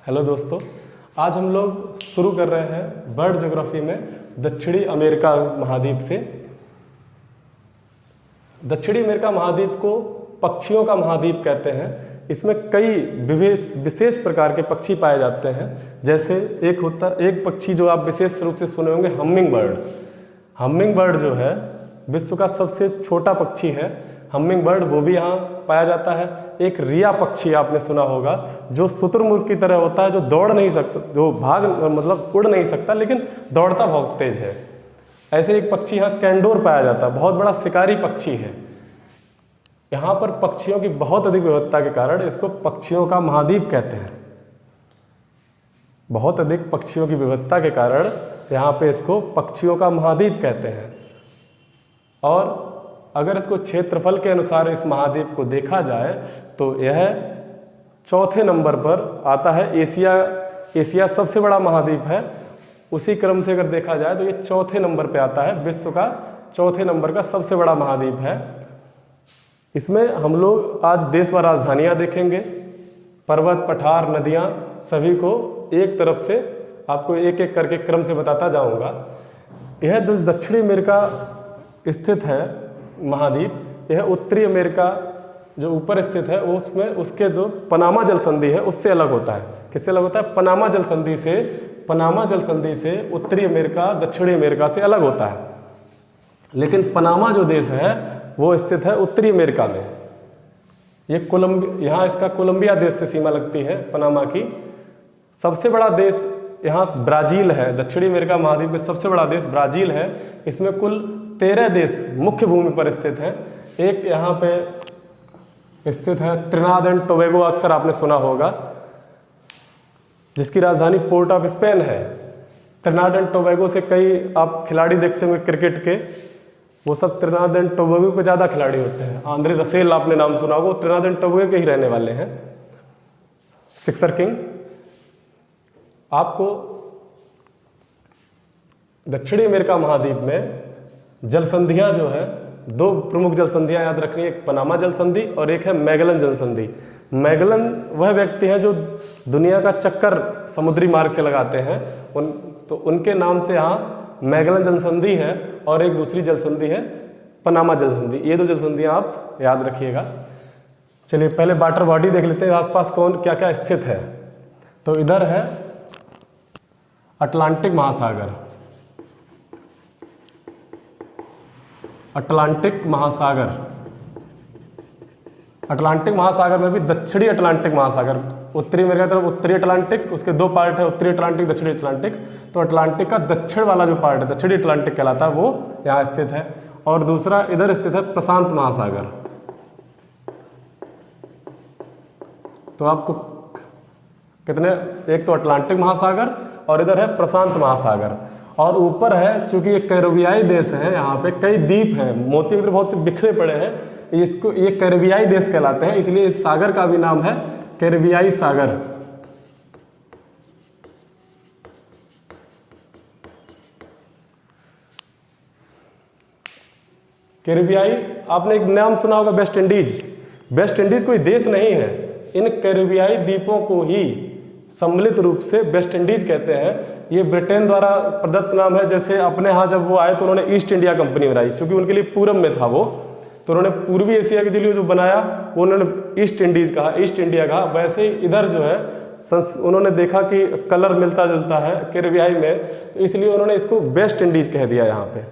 Hello दोस्तों, आज हम लोग शुरू कर रहे हैं बर्ड ज्योग्राफी में दक्षिणी अमेरिका महाद्वीप से। दक्षिणी अमेरिका महाद्वीप को पक्षियों का महाद्वीप कहते हैं। इसमें कई विशेष प्रकार के पक्षी पाए जाते हैं। जैसे एक पक्षी जो आप विशेष रूप से सुने होंगे, हमिंग बर्ड। हमिंग बर्ड जो है विश्व का सबसे छोटा पक्षी है। हमिंग बर्ड वो भी यहाँ पाया जाता है। एक रिया पक्षी आपने सुना होगा, जो शुतुरमुर्ग की तरह होता है, जो दौड़ नहीं सकता, जो उड़ नहीं सकता, लेकिन दौड़ता बहुत तेज है। ऐसे एक पक्षी यहाँ कैंडोर पाया जाता है, बहुत बड़ा शिकारी पक्षी है। यहाँ पर पक्षियों की बहुत अधिक विविधता के कारण इसको पक्षियों का महाद्वीप कहते हैं। बहुत अधिक पक्षियों की विविधता के कारण यहाँ पे इसको पक्षियों का महाद्वीप कहते हैं। और अगर इसको क्षेत्रफल के अनुसार इस महाद्वीप को देखा जाए तो यह चौथे नंबर पर आता है। एशिया सबसे बड़ा महाद्वीप है। उसी क्रम से अगर देखा जाए तो ये चौथे नंबर पे आता है। विश्व का चौथे नंबर का सबसे बड़ा महाद्वीप है। इसमें हम लोग आज देश व राजधानियाँ देखेंगे, पर्वत, पठार, नदियाँ, सभी को एक तरफ से आपको एक एक करके क्रम से बताता जाऊँगा। यह जो दक्षिणी अमेरिका स्थित है महाद्वीप, यह उत्तरी अमेरिका जो ऊपर स्थित है उसमें उसके जो पनामा जल संधि है उससे अलग होता है। किससे अलग होता है? पनामा जल संधि से उत्तरी अमेरिका दक्षिणी अमेरिका से अलग होता है। लेकिन पनामा जो देश है वो स्थित है उत्तरी अमेरिका में। ये यहाँ इसका कोलंबिया देश से सीमा लगती है पनामा की। सबसे बड़ा देश यहाँ ब्राज़ील है। दक्षिणी अमेरिका महाद्वीप में सबसे बड़ा देश ब्राज़ील है। इसमें कुल 13 देश मुख्य भूमि पर स्थित हैं। एक यहाँ पे स्थित है त्रिनाद एंड टोबैगो, अक्सर आपने सुना होगा, जिसकी राजधानी पोर्ट ऑफ स्पेन है। त्रिनाद एंड टोबैगो से कई आप खिलाड़ी देखते होंगे क्रिकेट के, वो सब त्रिनाद एंड टोबैगो के ज़्यादा खिलाड़ी होते हैं। आंद्रे रसेल आपने नाम सुना होगा, वो त्रिनाद एंड टोबैगो के ही रहने वाले हैं, सिक्सर किंग। आपको दक्षिणी अमेरिका महाद्वीप में जल संधियाँ जो है, दो प्रमुख जल संधियाँ याद रखनी है। एक पनामा जल संधि और एक है मैगलन जल संधि। मैगलन वह व्यक्ति हैं जो दुनिया का चक्कर समुद्री मार्ग से लगाते हैं, तो उनके नाम से यहाँ मैगलन जल संधि है। और एक दूसरी जल संधि है पनामा जल संधि। ये दो जल संधियाँ आप याद रखिएगा। चलिए पहले वाटर बॉडी देख लेते हैं, आसपास कौन क्या क्या स्थित है। तो इधर है अटलांटिक महासागर। अटलांटिक महासागर में भी दक्षिणी अटलांटिक महासागर, उत्तरी अमेरिका की तरफ उत्तरी अटलांटिक, उसके दो पार्ट है, उत्तरी अटलांटिक, दक्षिणी अटलांटिक। तो अटलांटिक का दक्षिण वाला जो पार्ट है, दक्षिणी अटलांटिक कहलाता है, वो यहाँ स्थित है। और दूसरा इधर स्थित है प्रशांत महासागर। तो आपको कितने, एक तो अटलांटिक महासागर और इधर है प्रशांत महासागर। और ऊपर है, चूंकि ये कैरेबियाई देश है, यहाँ पे कई द्वीप हैं, मोती की तरह बहुत से बिखरे पड़े हैं, इसको ये कैरेबियाई देश कहलाते हैं। इसलिए इस सागर का भी नाम है कैरेबियाई सागर। कैरेबियाई, आपने एक नाम सुना होगा वेस्ट इंडीज। वेस्ट इंडीज कोई देश नहीं है, इन कैरेबियाई द्वीपों को ही सम्मिलित रूप से वेस्ट इंडीज कहते हैं। ये ब्रिटेन द्वारा प्रदत्त नाम है। जैसे अपने यहाँ जब वो आए तो उन्होंने ईस्ट इंडिया कंपनी बनाई, क्योंकि उनके लिए पूरब में था वो, तो उन्होंने पूर्वी एशिया के लिए जो बनाया वो उन्होंने ईस्ट इंडीज कहा, ईस्ट इंडिया कहा। वैसे ही इधर जो है उन्होंने देखा कि कलर मिलता जुलता है कैरेबियाई में, तो इसलिए उन्होंने इसको वेस्ट इंडीज कह दिया। यहाँ पे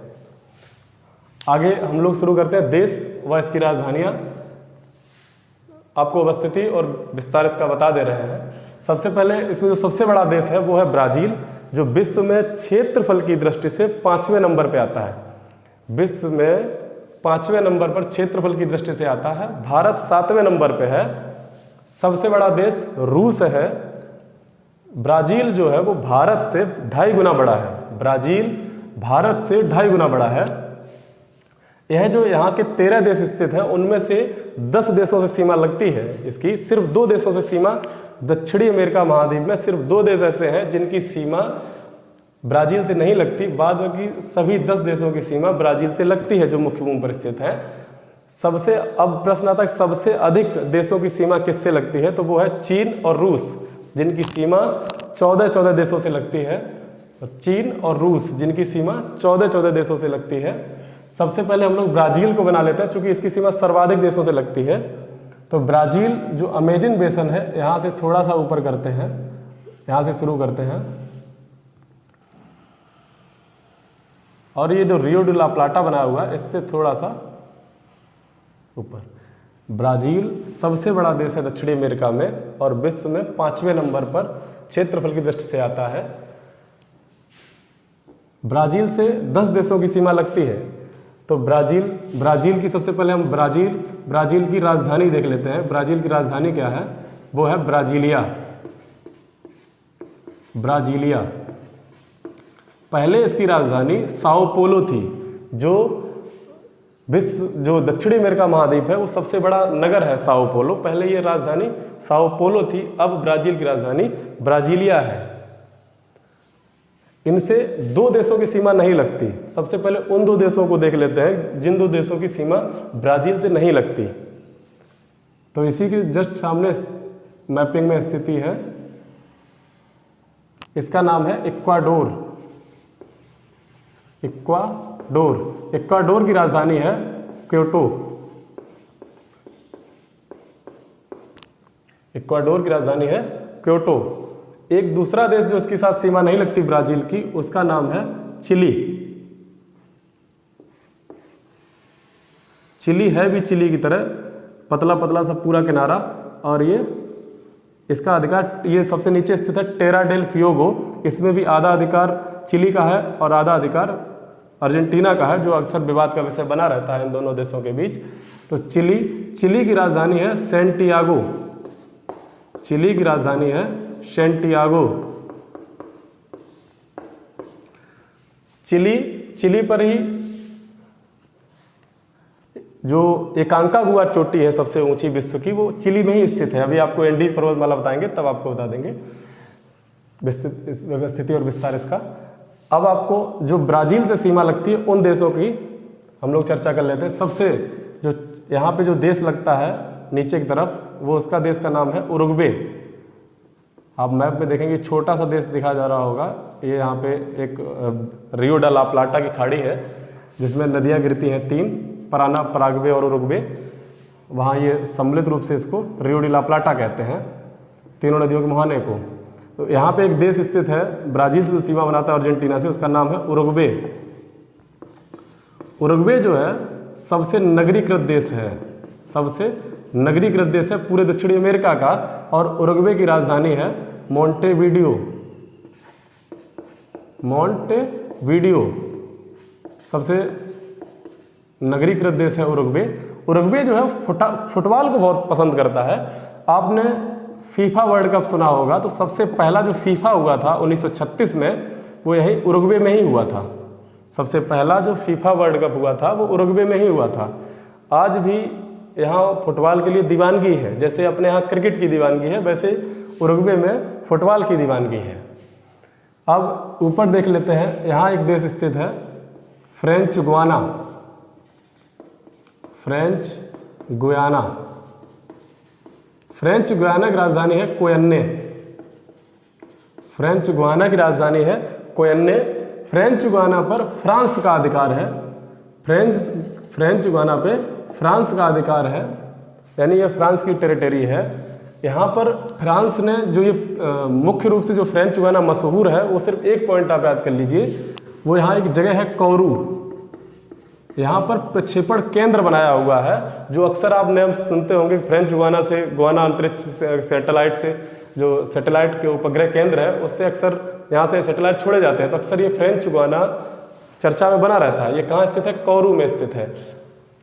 आगे हम लोग शुरू करते हैं देश व इसकी राजधानियाँ। आपको अवस्थिति और विस्तार इसका बता दे रहे हैं। सबसे पहले इसमें जो सबसे बड़ा देश है वो है ब्राज़ील, जो विश्व में क्षेत्रफल की दृष्टि से 5वें नंबर पे आता है। विश्व में 5वें नंबर पर क्षेत्रफल की दृष्टि से आता है। भारत 7वें नंबर पे है। सबसे बड़ा देश रूस है। ब्राज़ील जो है वो भारत से 2.5 गुना बड़ा है। ब्राज़ील भारत से 2.5 गुना बड़ा है। यह जो यहाँ के 13 देश स्थित हैं, उनमें से 10 देशों से सीमा लगती है इसकी। सिर्फ 2 देशों से सीमा, दक्षिणी अमेरिका महाद्वीप में सिर्फ 2 देश ऐसे हैं जिनकी सीमा ब्राज़ील से नहीं लगती। बाद बाकी सभी 10 देशों की सीमा ब्राज़ील से लगती है, जो मुख्य भूमि पर स्थित है। सबसे, अब प्रश्न आता है सबसे अधिक देशों की सीमा किससे लगती है, तो वो है चीन और रूस। जिनकी सीमा 14 देशों से लगती है, और चीन और रूस जिनकी सीमा 14 देशों से लगती है। सबसे पहले हम लोग ब्राज़ील को बना लेते हैं, चूँकि इसकी सीमा सर्वाधिक देशों से लगती है। तो ब्राज़ील जो अमेजन बेसन है, यहाँ से थोड़ा सा ऊपर करते हैं, यहाँ से शुरू करते हैं, और ये जो रियो डी ला प्लाटा बना हुआ है इससे थोड़ा सा ऊपर। ब्राज़ील सबसे बड़ा देश है दक्षिणी अमेरिका में, और विश्व में 5वें नंबर पर क्षेत्रफल की दृष्टि से आता है। ब्राज़ील से 10 देशों की सीमा लगती है। तो ब्राज़ील की सबसे पहले हम ब्राज़ील की राजधानी देख लेते हैं। ब्राज़ील की राजधानी क्या है? वो है ब्राज़ीलिया। पहले इसकी राजधानी साओ पोलो थी। जो दक्षिणी अमेरिका महाद्वीप है वो सबसे बड़ा नगर है साओ पोलो। पहले ये राजधानी साओ पोलो थी, अब ब्राज़ील की राजधानी ब्राज़ीलिया है। इनसे 2 देशों की सीमा नहीं लगती। सबसे पहले उन 2 देशों को देख लेते हैं जिन 2 देशों की सीमा ब्राज़ील से नहीं लगती। तो इसी के जस्ट सामने मैपिंग में स्थिति है, इसका नाम है इक्वाडोर। इक्वाडोर की राजधानी है क्योटो। इक्वाडोर की राजधानी है क्योटो। एक दूसरा देश जो इसके साथ सीमा नहीं लगती ब्राज़ील की, उसका नाम है चिली। चिली है भी चिली की तरह पतला पतला सा पूरा किनारा, और ये इसका अधिकार ये सबसे नीचे स्थित है टेरा डेल फ्यूगो। इसमें भी आधा अधिकार चिली का है और आधा अधिकार अर्जेंटीना का है, जो अक्सर विवाद का विषय बना रहता है इन दोनों देशों के बीच। तो चिली की राजधानी है सैंटियागो। चिली की राजधानी है सैंटियागो। चिली पर ही जो एकांकागुआ चोटी है सबसे ऊंची विश्व की, वो चिली में ही स्थित है। अभी आपको एंडीज पर्वतमाला बताएंगे तब आपको बता देंगे स्थिति और विस्तार इसका। अब आपको जो ब्राज़ील से सीमा लगती है उन देशों की हम लोग चर्चा कर लेते हैं। सबसे जो यहाँ पे जो देश लगता है नीचे की तरफ, वो उसका देश का नाम है उरुग्वे। आप मैप में देखेंगे छोटा सा देश दिखा जा रहा होगा। ये यहाँ पे एक रियो डी ला प्लाटा की खाड़ी है जिसमें नदियाँ गिरती हैं 3, पराना, पराग्वे और उरुग्वे। वहाँ ये सम्मिलित रूप से इसको रियो डी ला प्लाटा कहते हैं, तीनों नदियों के मुहाने को। तो यहाँ पे एक देश स्थित है ब्राज़ील से जो सीमा बनाता है अर्जेंटीना से, उसका नाम है उरुग्वे। उरुग्वे जो है सबसे नगरीकृत देश है, सबसे नगरीकृत देश है पूरे दक्षिणी अमेरिका का, और उरुग्वे की राजधानी है मोंटेवीडियो। सबसे नगरीकृत देश है उरुग्वे। उरुग्वे जो है फुटबॉल को बहुत पसंद करता है। आपने फीफा वर्ल्ड कप सुना होगा, तो सबसे पहला जो फीफा हुआ था 1936 में, वो यहीं उरुग्वे में ही हुआ था। सबसे पहला जो फीफा वर्ल्ड कप हुआ था वो उरुग्वे में ही हुआ था। आज भी यहाँ फुटबॉल के लिए दीवानगी है, जैसे अपने यहाँ क्रिकेट की दीवानगी है, वैसे उरुग्वे में फुटबॉल की दीवानगी है। अब ऊपर देख लेते हैं, यहाँ एक देश स्थित है फ्रेंच गुयाना। फ्रेंच गुयाना की राजधानी है कोयन्ने। फ्रेंच गुयाना की राजधानी है कोयन्ने। फ्रेंच गुयाना पर फ्रांस का अधिकार है। फ्रेंच गुयाना पे फ्रांस का अधिकार है, यानी ये फ्रांस की टेरिटरी है। यहाँ पर फ्रांस ने जो ये मुख्य रूप से जो फ्रेंच गुयाना मशहूर है, वो सिर्फ एक पॉइंट आप याद कर लीजिए, वो यहाँ एक जगह है कौरू। यहाँ पर प्रक्षेपण केंद्र बनाया हुआ है, जो अक्सर आप नाम सुनते होंगे। फ्रेंच गुयाना से, गुयाना अंतरिक्ष सैटेलाइट से, जो सैटेलाइट के उपग्रह केंद्र है, उससे अक्सर यहाँ से सैटेलाइट छोड़े जाते हैं, तो अक्सर ये फ्रेंच गुयाना चर्चा में बना रहता है। ये कहाँ स्थित है? कौरू में स्थित है,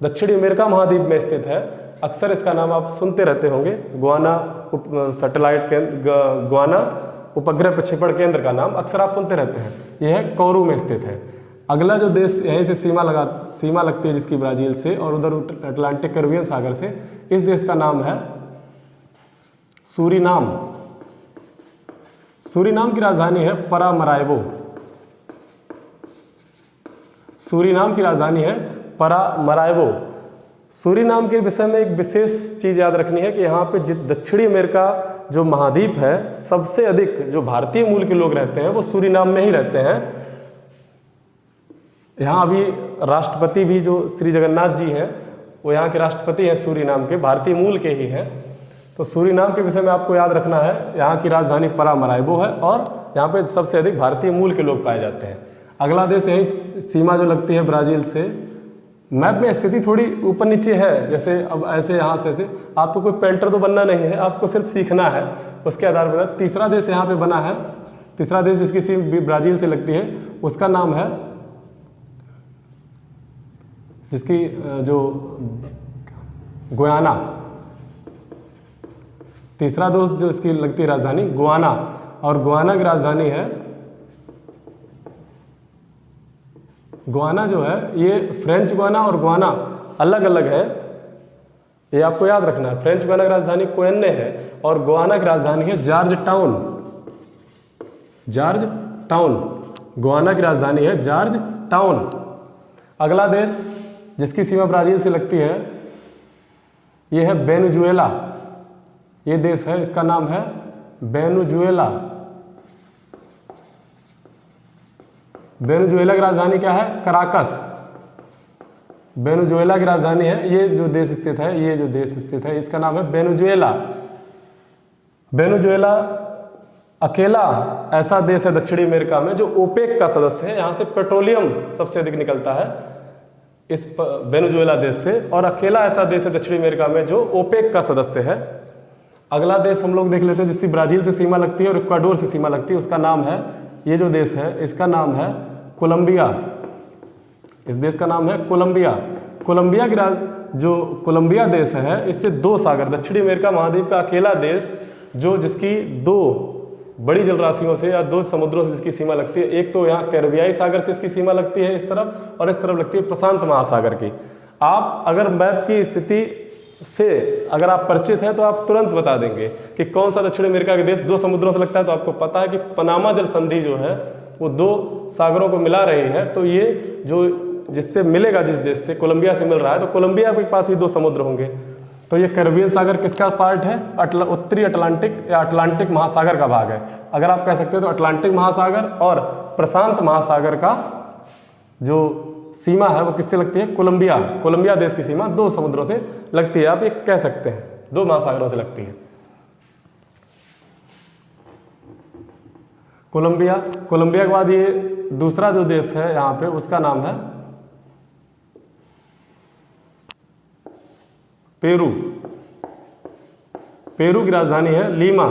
दक्षिणी अमेरिका महाद्वीप में स्थित है। अक्सर इसका नाम आप सुनते रहते होंगे, गुयाना सैटेलाइट केंद्र, गुयाना उपग्रह प्रक्षेपण केंद्र का नाम अक्सर आप सुनते रहते हैं। यह है कौरू में स्थित है। अगला जो देश यहीं से सीमा लगती है जिसकी ब्राज़ील से, और उधर अटलांटिक कैरिबियन सागर से, इस देश का नाम है सूरीनाम। सूरीनाम की राजधानी है परामराइबो। सूरीनाम की राजधानी है परामराइबो। सूरीनाम के विषय में एक विशेष चीज़ याद रखनी है कि यहाँ पे दक्षिणी अमेरिका जो महाद्वीप है, सबसे अधिक जो भारतीय मूल के लोग रहते हैं वो सूरीनाम में ही रहते हैं। यहाँ अभी राष्ट्रपति भी जो श्री जगन्नाथ जी हैं वो यहाँ के राष्ट्रपति हैं, सूरीनाम के, भारतीय मूल के ही हैं। तो सूरीनाम के विषय में आपको याद रखना है, यहाँ की राजधानी परामराइबो है और यहाँ पे सबसे अधिक भारतीय मूल के लोग पाए जाते हैं। अगला देश यही सीमा जो लगती है ब्राज़ील से, मैप में स्थिति थोड़ी ऊपर नीचे है, जैसे अब ऐसे यहाँ से ऐसे, आपको कोई पेंटर तो बनना नहीं है, आपको सिर्फ सीखना है, उसके आधार पर। तीसरा देश यहाँ पे बना है, तीसरा देश जिसकी सीमा ब्राज़ील से लगती है उसका नाम है, जिसकी जो गुयाना, तीसरा दोस्त जो इसकी लगती है राजधानी गुयाना, और गुयाना की राजधानी है, गुयाना जो है ये फ्रेंच गुयाना और गुयाना अलग अलग है, ये आपको याद रखना है। फ्रेंच गुयाना की राजधानी कोयन्ने है और गुयाना की राजधानी है George town, George town, Guyana की राजधानी है जॉर्ज टाउन। अगला देश जिसकी सीमा ब्राज़ील से लगती है ये है वेनेजुएला, ये देश है, इसका नाम है वेनेजुएला। वेनेजुएला की राजधानी क्या है? कराकस, वेनेजुएला की राजधानी है, ये जो देश स्थित है, ये जो देश स्थित है इसका नाम है वेनेजुएला। वेनेजुएला अकेला ऐसा देश है दक्षिणी अमेरिका में जो ओपेक का सदस्य है, यहाँ से पेट्रोलियम सबसे अधिक निकलता है इस वेनेजुएला देश से, और अकेला ऐसा देश है दक्षिणी अमेरिका में जो ओपेक का सदस्य है। अगला देश हम लोग देख लेते हैं जिसकी ब्राज़ील से सीमा लगती है और इक्वाडोर से सीमा लगती है, उसका नाम है, ये जो देश है इसका नाम है कोलंबिया, इस देश का नाम है कोलंबिया। कोलंबिया की जो कोलंबिया देश है इससे दो सागर, दक्षिणी अमेरिका महाद्वीप का अकेला देश जो जिसकी दो बड़ी जलराशियों से या दो समुद्रों से जिसकी सीमा लगती है, एक तो यहाँ कैरिबियाई सागर से इसकी सीमा लगती है इस तरफ, और इस तरफ लगती है प्रशांत महासागर की। आप अगर मैप की स्थिति से अगर आप परिचित हैं तो आप तुरंत बता देंगे कि कौन सा दक्षिण अमेरिका का देश दो समुद्रों से लगता है। तो आपको पता है कि पनामा जल संधि जो है वो दो सागरों को मिला रही है, तो ये जो जिससे मिलेगा, जिस देश से कोलंबिया से मिल रहा है, तो कोलंबिया के पास ही दो समुद्र होंगे। तो ये कैरिबियन सागर किसका पार्ट है? उत्तरी अटलांटिक या अटलांटिक महासागर का भाग है, अगर आप कह सकते हैं तो अटलांटिक महासागर और प्रशांत महासागर का जो सीमा है वो किससे लगती है? कोलंबिया, कोलंबिया देश की सीमा दो समुद्रों से लगती है, आप ये कह सकते हैं, दो महासागरों से लगती है कोलंबिया। कोलंबिया के बाद ये दूसरा जो देश है यहाँ पे उसका नाम है पेरू। पेरू की राजधानी है लीमा,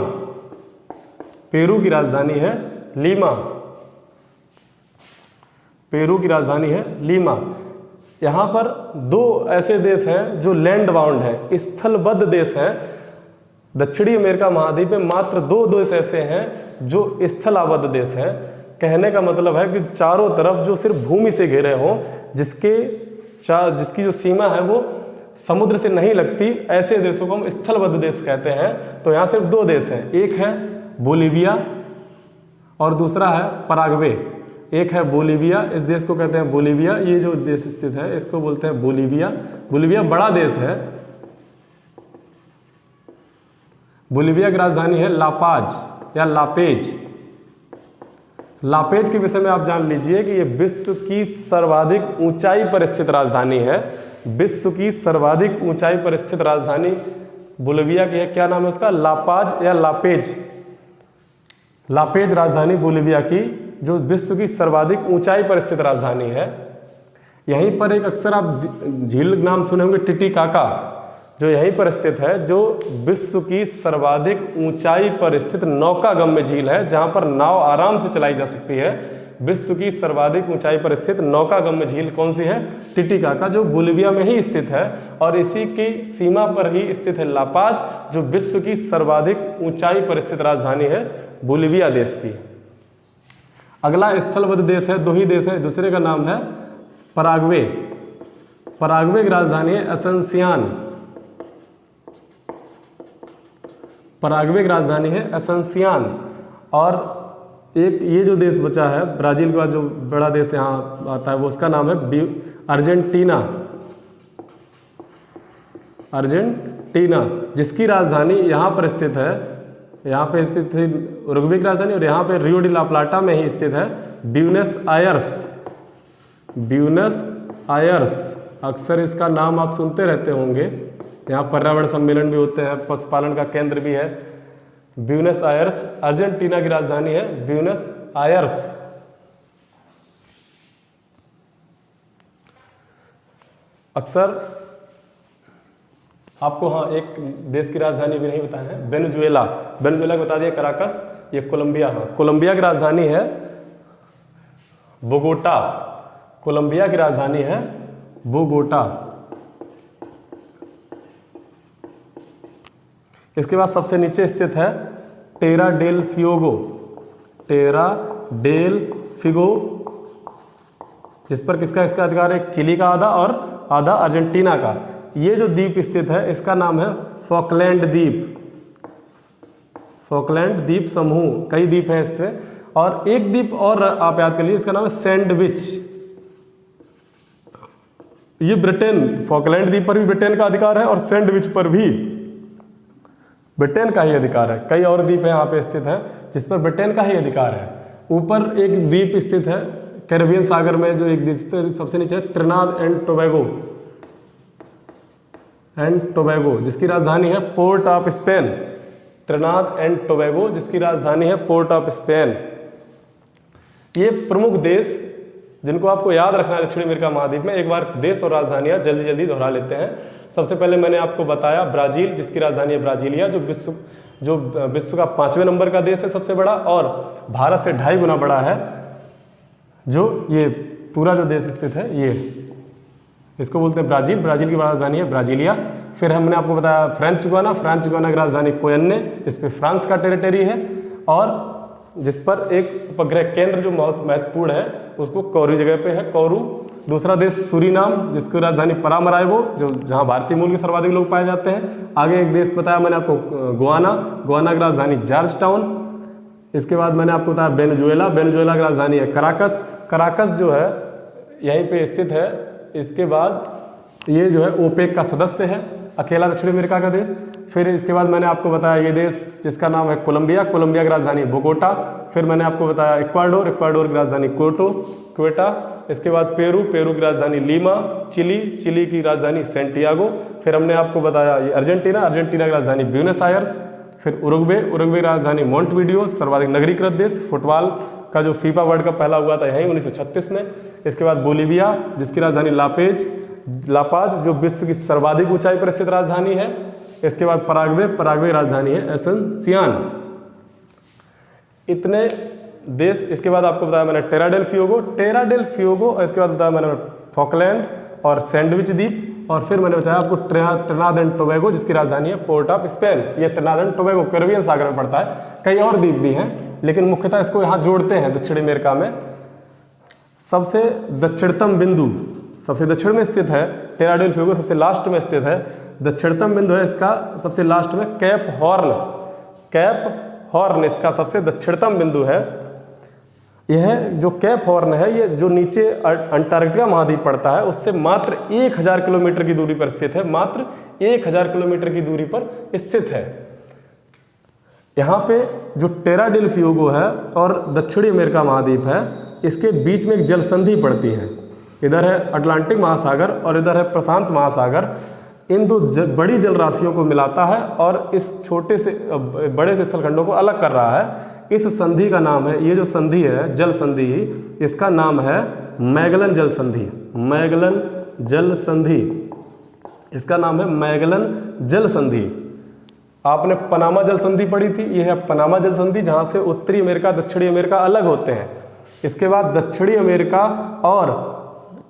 पेरू की राजधानी है लीमा, पेरू की राजधानी है लीमा। यहाँ पर दो ऐसे देश हैं जो लैंड बाउंड है, स्थलबद्ध देश हैं। दक्षिणी अमेरिका महाद्वीप में मात्र दो देश ऐसे हैं जो स्थलाबद्ध देश हैं। कहने का मतलब है कि चारों तरफ जो सिर्फ भूमि से घिरे हों, जिसकी जो सीमा है वो समुद्र से नहीं लगती, ऐसे देशों को हम स्थलबद्ध देश कहते हैं। तो यहाँ सिर्फ दो देश हैं, एक है बोलीविया और दूसरा है पराग्वे। एक है बोलीविया, इस देश को कहते हैं बोलीविया, ये जो देश स्थित है इसको बोलते हैं बोलीविया। बोलीविया बड़ा देश है। बोलीविया की राजधानी है लापाज या लापेज। लापेज के विषय में आप जान लीजिए कि ये विश्व की सर्वाधिक ऊंचाई पर स्थित राजधानी है, विश्व की सर्वाधिक ऊंचाई पर स्थित राजधानी बोलीविया की है। क्या नाम है उसका? लापाज या लापेज। लापेज राजधानी बोलीविया की, जो विश्व की सर्वाधिक ऊंचाई पर स्थित राजधानी है। यहीं पर एक अक्सर आप झील नाम सुने होंगे टिटिकाका, जो यहीं पर स्थित है, जो विश्व की सर्वाधिक ऊंचाई पर स्थित नौकागम्य झील है, जहां पर नाव आराम से चलाई जा सकती है। विश्व की सर्वाधिक ऊंचाई पर स्थित नौकागम्य झील कौन सी है? टिटिकाका, जो बोलीविया में ही स्थित है, और इसी की सीमा पर ही स्थित है लापाज, जो विश्व की सर्वाधिक ऊंचाई पर स्थित राजधानी है बोलीविया देश की। अगला स्थलबद्ध देश है, दो ही देश है, दूसरे का नाम है पराग्वे। पराग्वे की राजधानी है एसेंसियान, पराग्वे की राजधानी है एसेंसियान। और एक ये जो देश बचा है ब्राज़ील के बाद जो बड़ा देश यहाँ आता है वो उसका नाम है अर्जेंटीना। अर्जेंटीना, जिसकी राजधानी यहाँ पर स्थित है, यहाँ पे स्थित है उरुग्वे की राजधानी, और यहाँ पे रियो डी ला प्लाटा में ही स्थित है ब्यूनस आयर्स। ब्यूनस आयर्स, अक्सर इसका नाम आप सुनते रहते होंगे, यहाँ पर्यावरण सम्मेलन भी होते हैं, पशुपालन का केंद्र भी है। ब्यूनस आयर्स अर्जेंटीना की राजधानी है, ब्यूनस आयर्स। अक्सर आपको हाँ एक देश की राजधानी भी नहीं बताया है, वेनेजुएला। वेनेजुएला को बता दिया कराकस, ये कोलंबिया, हाँ कोलंबिया की राजधानी है बोगोटा। कोलंबिया की राजधानी है बोगोटा। इसके बाद सबसे नीचे स्थित है टेरा डेल फ्यूगो। टेरा डेल फिगो, जिस पर किसका इसका अधिकार है, एक चिली का आधा और आधा अर्जेंटीना का। ये जो द्वीप स्थित है इसका नाम है फॉकलैंड द्वीप। फॉकलैंड द्वीप समूह, कई द्वीप हैं इसमें, और एक द्वीप और आप याद कर लीजिए, इसका नाम है सैंडविच। ये ब्रिटेन, फॉकलैंड द्वीप पर भी ब्रिटेन का अधिकार है और सैंडविच पर भी ब्रिटेन का ही अधिकार है। कई और द्वीप यहाँ पे स्थित हैं जिस पर ब्रिटेन का ही अधिकार है। ऊपर एक द्वीप स्थित है कैरेबियन सागर में, जो एक द्वीप सबसे नीचे है त्रिनाद एंड टोबैगो, जिसकी राजधानी है port of Spain. त्रिनाद and Tobago, जिसकी राजधानी है पोर्ट ऑफ स्पेन। ये प्रमुख देश जिनको आपको याद रखना है दक्षिण अमेरिका महाद्वीप में, एक बार देश और राजधानियां जल्दी जल्दी दोहरा लेते हैं। सबसे पहले मैंने आपको बताया ब्राजील, जिसकी राजधानी है ब्राजीलिया, जो विश्व का 5वें नंबर का देश है, सबसे बड़ा, और भारत से 2.5 गुना बड़ा है। जो ये पूरा जो देश स्थित है, ये इसको बोलते हैं ब्राजील। ब्राजील की राजधानी है ब्राजीलिया। फिर हमने आपको बताया फ्रेंच गुयाना। फ्रेंच गुयाना की राजधानी कोयन्ने, जिस पे फ्रांस का टेरिटरी है, और जिस पर एक उपग्रह केंद्र जो बहुत महत्वपूर्ण है, उसको कौरू जगह पे है, कौरू। दूसरा देश सूरीनाम, जिसकी राजधानी परामराइबो, जो जहाँ भारतीय मूल के सर्वाधिक लोग पाए जाते हैं। आगे एक देश बताया मैंने आपको गुयाना। गुयाना की राजधानी जॉर्ज टाउन। इसके बाद मैंने आपको बताया वेनेजुएला। वेनेजुएला की राजधानी है कराकस। कराकस जो है यहीं पे स्थित है। इसके बाद ये जो है ओपेक का सदस्य है, अकेला दक्षिण अमेरिका का देश। फिर इसके बाद मैंने आपको बताया ये देश जिसका नाम है कोलंबिया। कोलंबिया की राजधानी बोगोटा। फिर मैंने आपको बताया इक्वाडोर। इक्वाडोर की राजधानी क्वेटा। इसके बाद पेरू। पेरू की राजधानी लीमा। चिली। चिली की राजधानी सेंटियागो। फिर हमने आपको बताया ये अर्जेंटीना। अर्जेंटीना की राजधानी ब्यूनस आयर्स। फिर उरुग्वे। उरुग्वे की राजधानी मोंटवीडियो, सर्वाधिक नगरीकृत देश। फुटबॉल का जो फीफा वर्ल्ड कप पहला हुआ था यहीं 1936 में। इसके बाद बोलीविया, जिसकी राजधानी लापाज, जो विश्व की सर्वाधिक ऊंचाई पर स्थित राजधानी है। इसके बाद पराग्वे। पराग्वे की राजधानी है एसेंसियान। इतने देश। इसके बाद आपको बताया मैंने टेरा डेल फ्यूगो, और इसके बाद बताया मैंने फॉकलैंड और सैंडविच द्वीप, और फिर मैंने बताया आपको त्रिनाद एंड टोबैगो, जिसकी राजधानी है पोर्ट ऑफ स्पेन। ये त्रिनाद एंड टोबैगो कैरेबियन सागर में पड़ता है। कई और द्वीप भी हैं, लेकिन मुख्यतः इसको यहाँ जोड़ते हैं दक्षिण अमेरिका में। सबसे दक्षिणतम बिंदु, सबसे दक्षिण में स्थित है टेरा डेल फ्यूगो, सबसे लास्ट में स्थित है। दक्षिणतम बिंदु है इसका सबसे लास्ट में कैप हॉर्न इसका सबसे दक्षिणतम बिंदु है। यह जो कैप हॉर्न है, ये जो नीचे अंटार्कटिका महाद्वीप पड़ता है उससे मात्र 1000 किलोमीटर की दूरी पर स्थित है। मात्र 1000 किलोमीटर की दूरी पर स्थित है। यहाँ पे जो टेरा डेल फ्यूगो है और दक्षिणी अमेरिका महाद्वीप है, इसके बीच में एक जल संधि पड़ती है। इधर है अटलांटिक महासागर और इधर है प्रशांत महासागर। इन दो बड़ी जल राशियों को मिलाता है और इस छोटे से बड़े से स्थलखंडों को अलग कर रहा है। इस संधि का नाम है, ये जो संधि है जल संधि, इसका नाम है मैगलन जल संधि। मैगलन जल संधि, इसका नाम है मैगलन जल संधि। आपने पनामा जल संधि पढ़ी थी, यह है पनामा जल संधि, जहाँ से उत्तरी अमेरिका दक्षिणी अमेरिका अलग होते हैं। इसके बाद दक्षिणी अमेरिका और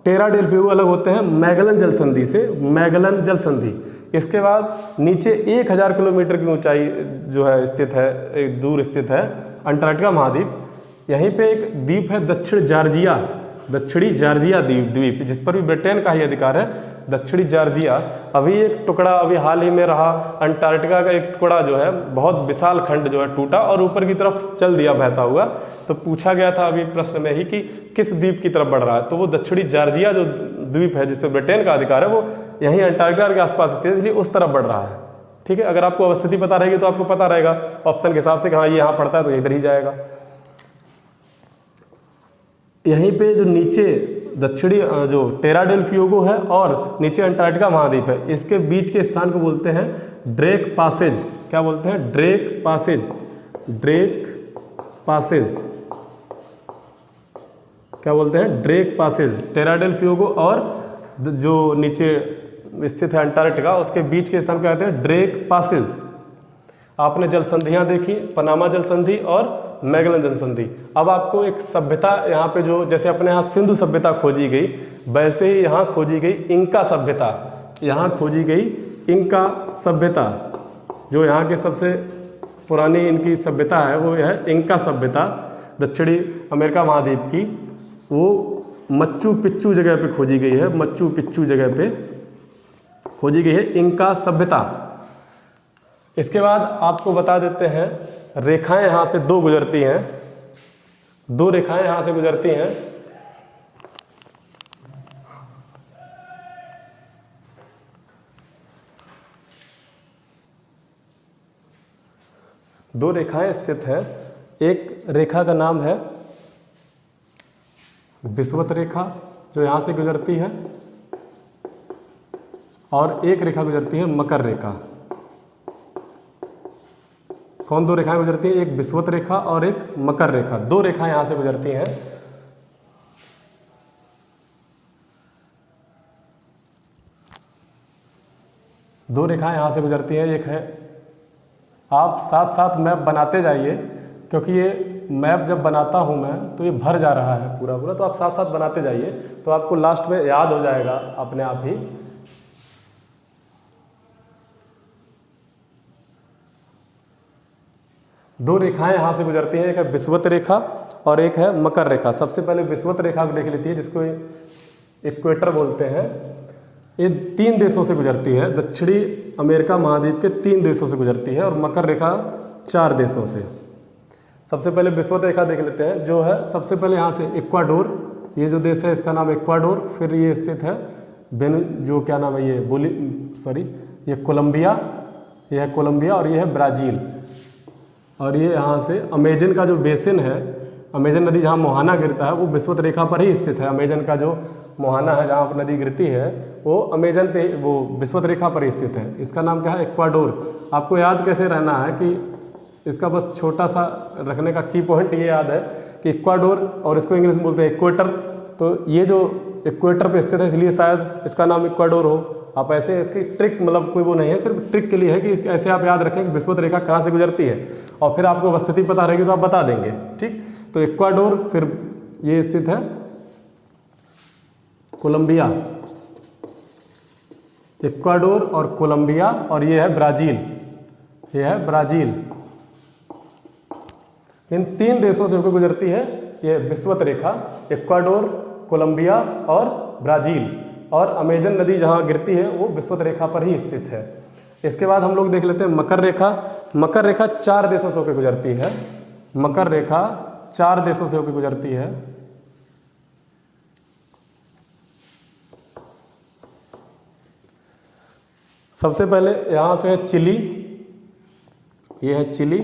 टेरा डेल फ्यूगो अलग होते हैं मैगलन जल संधि से। मैगलन जल संधि। इसके बाद नीचे 1000 किलोमीटर की ऊंचाई जो है स्थित है, दूर स्थित है अंटार्कटिका महाद्वीप। यहीं पे एक द्वीप है दक्षिणी जॉर्जिया द्वीप, जिस पर भी ब्रिटेन का ही अधिकार है। दक्षिणी जॉर्जिया, अभी एक टुकड़ा अभी हाल ही में रहा, अंटार्कटिका का एक टुकड़ा जो है बहुत विशाल खंड जो है टूटा और ऊपर की तरफ चल दिया बहता हुआ। तो पूछा गया था अभी प्रश्न में ही कि किस द्वीप की तरफ बढ़ रहा है, तो वो दक्षिणी जॉर्जिया जो द्वीप है जिस पर ब्रिटेन का अधिकार है वो यहीं अंटार्कटिका के आसपास स्थित है, इसलिए उस तरफ बढ़ रहा है। ठीक है, अगर आपको अवस्थिति पता रहेगी तो आपको पता रहेगा ऑप्शन के हिसाब से कि हाँ ये यहाँ पड़ता है तो इधर ही जाएगा। यहीं पे जो नीचे दक्षिणी जो टेरा डेल फ्यूगो है और नीचे अंटार्कटिका महाद्वीप है, इसके बीच के स्थान को बोलते हैं ड्रेक पासेज। क्या बोलते हैं? Drake Passage. ड्रेक पासेज क्या बोलते हैं? Drake passage. Tierra del Fuego और जो नीचे स्थित है अंटार्कटिका उसके बीच के स्थान को कहते हैं ड्रेक पासेज। आपने जल संधियाँ देखी, पनामा जल संधि और मैगलन जल संधि। अब आपको एक सभ्यता यहाँ पे जो जैसे अपने यहाँ सिंधु सभ्यता खोजी गई, वैसे ही यहाँ खोजी गई इंका सभ्यता। यहाँ खोजी गई इंका सभ्यता, जो यहाँ के सबसे पुरानी इनकी सभ्यता है वो है इंका सभ्यता, दक्षिणी अमेरिका महाद्वीप की। वो मच्चू पिच्चू जगह पे खोजी गई है, मच्चू पिच्चू जगह पे खोजी गई है इंका सभ्यता। इसके बाद आपको बता देते हैं रेखाएं यहाँ से दो गुजरती हैं, दो रेखाएं यहाँ से गुजरती हैं। दो रेखाएं स्थित हैं। एक रेखा का नाम है विषुवत रेखा जो यहाँ से गुजरती है, और एक रेखा गुजरती है मकर रेखा। कौन दो रेखाएं गुजरती हैं? एक विषुवत रेखा और एक मकर रेखा। दो रेखाएं यहाँ से गुजरती हैं। दो रेखाएं यहाँ से गुजरती हैं। एक है, आप साथ साथ मैप बनाते जाइए क्योंकि ये मैप जब बनाता हूँ मैं तो ये भर जा रहा है पूरा पूरा, तो आप साथ साथ बनाते जाइए तो आपको लास्ट में याद हो जाएगा अपने आप ही। दो रेखाएं यहाँ से गुजरती हैं, एक है विषुवत रेखा और एक है मकर रेखा। सबसे पहले विषुवत रेखा को देख लेती है जिसको इक्वेटर बोलते हैं। ये 3 देशों से गुजरती है, दक्षिणी अमेरिका महाद्वीप के 3 देशों से गुजरती है, और मकर रेखा 4 देशों से। सबसे पहले विषुवत रेखा देख लेते हैं जो है सबसे पहले यहाँ से इक्वाडोर, ये जो देश है इसका नाम इक्वाडोर। फिर ये स्थित है जो क्या नाम है ये कोलंबिया, ये है कोलंबिया, और ये है ब्राज़ील। और ये यहाँ से अमेजन का जो बेसिन है, अमेजन नदी जहाँ मोहाना गिरता है वो विषुवत रेखा पर ही स्थित है। अमेजन का जो मोहाना है जहाँ पर नदी गिरती है वो अमेजन पे, वो विषुवत रेखा पर ही स्थित है। इसका नाम क्या है? इक्वाडोर। आपको याद कैसे रहना है कि इसका बस छोटा सा रखने का की पॉइंट ये याद है कि इक्वाडोर, और इसको इंग्लिश में बोलते हैं इक्वेटर। तो ये जो इक्वेटर पे स्थित है इसलिए शायद इसका नाम इक्वाडोर हो। आप ऐसे इसकी ट्रिक, मतलब कोई वो नहीं है, सिर्फ ट्रिक के लिए है कि ऐसे आप याद रखें कि विषुवत रेखा कहाँ से गुजरती है, और फिर आपको अवस्थिति पता रहेगी तो आप बता देंगे। ठीक, तो इक्वाडोर, फिर ये स्थित है कोलंबिया, इक्वाडोर और कोलंबिया, और ये है ब्राज़ील, ये है ब्राज़ील। इन 3 देशों से होकर गुजरती है ये विषुवत रेखा, इक्वाडोर, कोलंबिया और ब्राज़ील। और अमेजन नदी जहाँ गिरती है वो विषुवत रेखा पर ही स्थित है। इसके बाद हम लोग देख लेते हैं मकर रेखा। मकर रेखा 4 देशों से होकर गुजरती है। मकर रेखा 4 देशों से होकर गुजरती है। सबसे पहले यहाँ से है चिली, ये है चिली।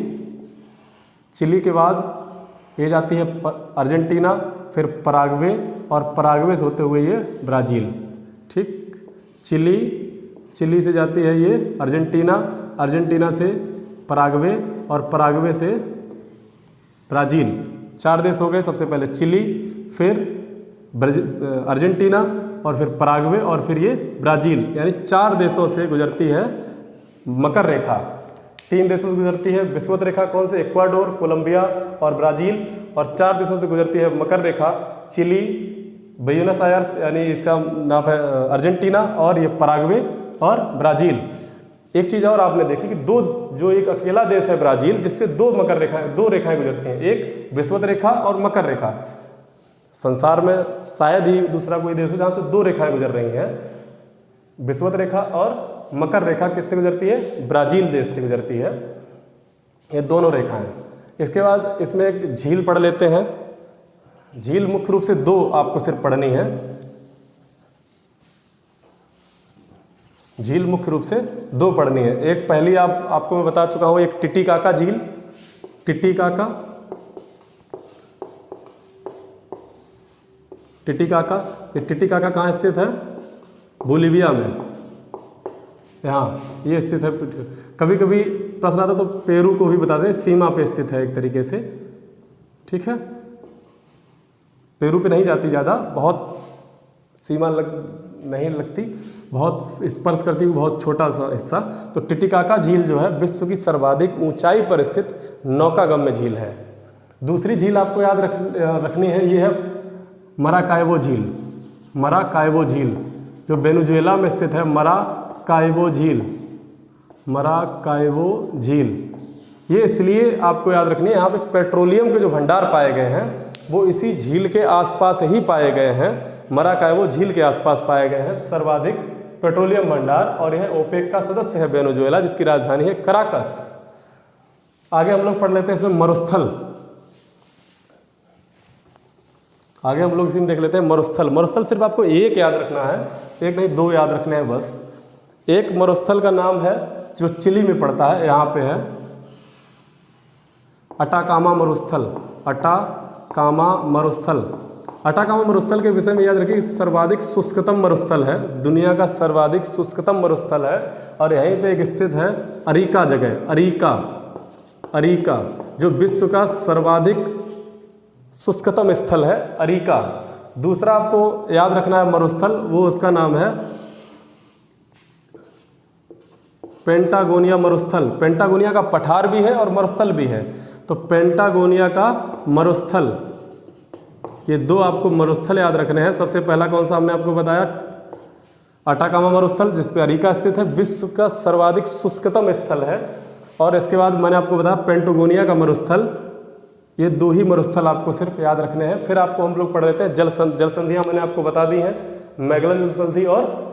चिली के बाद ये जाती है अर्जेंटीना, फिर पराग्वे, और पराग्वे से होते हुए ये ब्राज़ील। ठीक, चिली से जाती है ये अर्जेंटीना, अर्जेंटीना से पराग्वे, और पराग्वे से ब्राज़ील। 4 देश हो गए। सबसे पहले चिली, फिर अर्जेंटीना, और फिर पराग्वे, और फिर ये ब्राज़ील। यानी 4 देशों से गुजरती है मकर रेखा। 3 देशों से गुजरती है विषुवत रेखा, कौन से? इक्वाडोर, कोलंबिया और ब्राज़ील। और 4 देशों से गुजरती है मकर रेखा, चिली, ब्यूनस आयर्स यानी इसका नाम है अर्जेंटीना, और ये पराग्वे और ब्राज़ील। एक चीज़ और आपने देखी कि जो एक अकेला देश है ब्राज़ील जिससे 2 रेखाएं गुजरती हैं, एक विषुवत रेखा और मकर रेखा। संसार में शायद ही दूसरा कोई देश हो जहाँ से 2 रेखाएं गुजर रही हैं। विषुवत रेखा और मकर रेखा किससे गुजरती है? ब्राज़ील देश से गुजरती है, ये दोनों रेखाएं। इसके बाद इसमें एक झील पढ़ लेते हैं। झील मुख्य रूप से 2 आपको सिर्फ पढ़नी है। झील मुख्य रूप से दो पढ़नी है। एक पहली आपको मैं बता चुका हूँ, एक टिटिकाका झील, टिटिकाका, ये टिटिकाका कहाँ स्थित है? बोलीविया में, यहाँ ये स्थित है। कभी कभी प्रश्न आता तो पेरू को भी बता दें, सीमा पे स्थित है एक तरीके से, ठीक है। पेरू पे नहीं जाती ज़्यादा, बहुत सीमा नहीं लगती, बहुत स्पर्श करती हुई बहुत छोटा सा हिस्सा। तो टिटिकाका झील जो है विश्व की सर्वाधिक ऊंचाई पर स्थित नौकागम्य झील है। दूसरी झील आपको याद रखनी है, ये है मराकाइबो झील, मराकाइबो झील जो वेनेजुएला में स्थित है। मराकाइबो झील, मराकाइबो झील ये इसलिए आपको याद रखनी है, यहाँ पे पेट्रोलियम के जो भंडार पाए गए हैं वो इसी झील के आसपास ही पाए गए हैं। मराकाइबो झील के आसपास पाए गए हैं सर्वाधिक पेट्रोलियम भंडार, और यह ओपेक का सदस्य है वेनेजुएला, जिसकी राजधानी है कराकस। आगे हम लोग पढ़ लेते हैं इसमें मरुस्थल, आगे हम लोग इसी में देख लेते हैं मरुस्थल। मरुस्थल सिर्फ आपको एक याद रखना है, एक नहीं दो याद रखने हैं बस। एक मरुस्थल का नाम है जो चिली में पड़ता है, यहाँ पे है अटाकामा मरुस्थल, अटाकामा मरुस्थल। अटाकामा मरुस्थल के विषय में याद रखिए, सर्वाधिक शुष्कतम मरुस्थल है, दुनिया का सर्वाधिक शुष्कतम मरुस्थल है। और यहीं पे एक स्थित है अरिका जगह, अरिका, अरिका जो विश्व का सर्वाधिक शुष्कतम स्थल है, अरिका। दूसरा आपको याद रखना है मरुस्थल, वो उसका नाम है पेंटागोनिया मरुस्थल। पेंटागोनिया का पठार भी है और मरुस्थल भी है, तो पेंटागोनिया का मरुस्थल, ये दो आपको मरुस्थल याद रखने हैं। सबसे पहला कौन सा हमने आपको बताया? अटाकामा मरुस्थल, जिस पे अरिका स्थित है, विश्व का सर्वाधिक शुष्कतम स्थल है। और इसके बाद मैंने आपको बताया पेंटागोनिया का मरुस्थल। ये दो ही मरुस्थल आपको सिर्फ याद रखने हैं। फिर आपको हम लोग पढ़ लेते हैं जल संधियाँ मैंने आपको बता दी हैं, मैगलन जल संधि और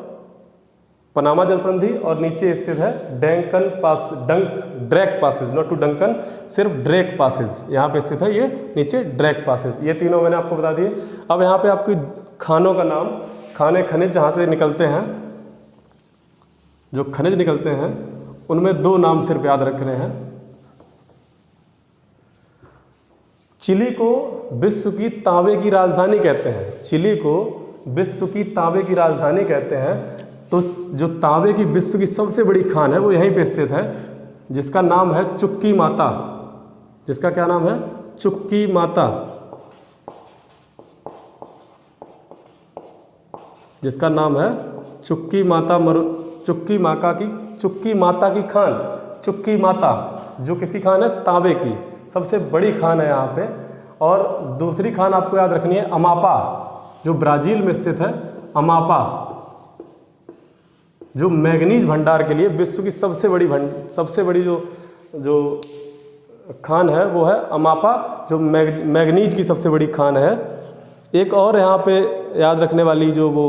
पनामा जल संधि, और नीचे स्थित है Drake Passage, not to Duncan, सिर्फ ड्रेक पासेज यहाँ पे स्थित है, ये नीचे ड्रेक पासेज। ये तीनों मैंने आपको बता दिए। अब यहाँ पे आपकी खानों का नाम, खाने खनिज जहाँ से निकलते हैं, जो खनिज निकलते हैं उनमें दो नाम सिर्फ याद रखने हैं। चिली को विश्व की तांबे की राजधानी कहते हैं, चिली को विश्व की तांबे की राजधानी कहते हैं। तो जो तांबे की विश्व की सबसे बड़ी खान है वो यहीं पे स्थित है, जिसका नाम है चुक्की माता। जिसका क्या नाम है? चुक्की माता, जिसका नाम है चुक्की माता चुक्की माता की खान, चुक्की माता जो किसकी खान है? तांबे की सबसे बड़ी खान है यहाँ पे। और दूसरी खान आपको याद रखनी है अमापा, जो ब्राज़ील में स्थित है। अमापा जो मैग्नीज भंडार के लिए विश्व की सबसे बड़ी जो खान है वो है अमापा, जो मैग्नीज की सबसे बड़ी खान है। एक और यहाँ पे याद रखने वाली जो वो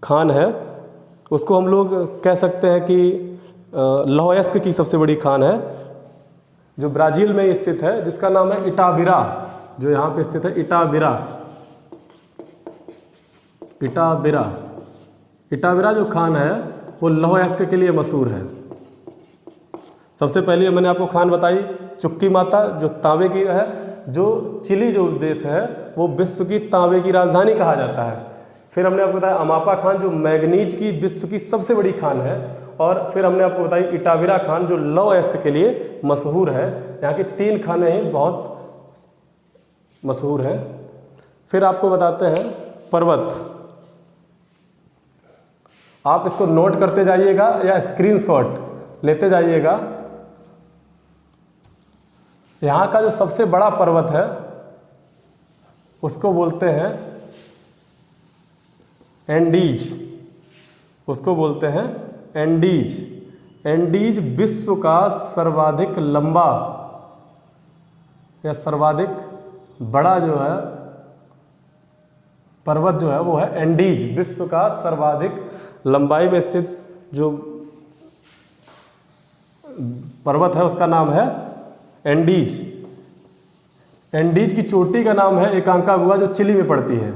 खान है उसको हम लोग कह सकते हैं कि लौहयस्क की सबसे बड़ी खान है, जो ब्राज़ील में स्थित है, जिसका नाम है इटाबिरा, जो यहाँ पे स्थित है इटाबिरा। इटाबिरा, इटाबिरा जो खान है वो लौहयस्क के लिए मशहूर है। सबसे पहले मैंने आपको खान बताई चुक्की माता जो तांबे की है, जो चिली जो देश है वो विश्व की तांबे की राजधानी कहा जाता है। फिर हमने आपको बताया अमापा खान जो मैग्नीज की विश्व की सबसे बड़ी खान है, और फिर हमने आपको बताई इटाबिरा खान जो लौहयस्क के लिए मशहूर है। यहाँ की तीन खानें ही बहुत मशहूर हैं। फिर आपको बताते हैं पर्वत, आप इसको नोट करते जाइएगा या स्क्रीनशॉट लेते जाइएगा। यहाँ का जो सबसे बड़ा पर्वत है उसको बोलते हैं एंडीज, उसको बोलते हैं एंडीज। एंडीज विश्व का सर्वाधिक लंबा या सर्वाधिक बड़ा जो है पर्वत जो है वो है एंडीज। विश्व का सर्वाधिक लंबाई में स्थित जो पर्वत है उसका नाम है एंडीज। एंडीज की चोटी का नाम है एकांकागुआ, जो चिली में पड़ती है।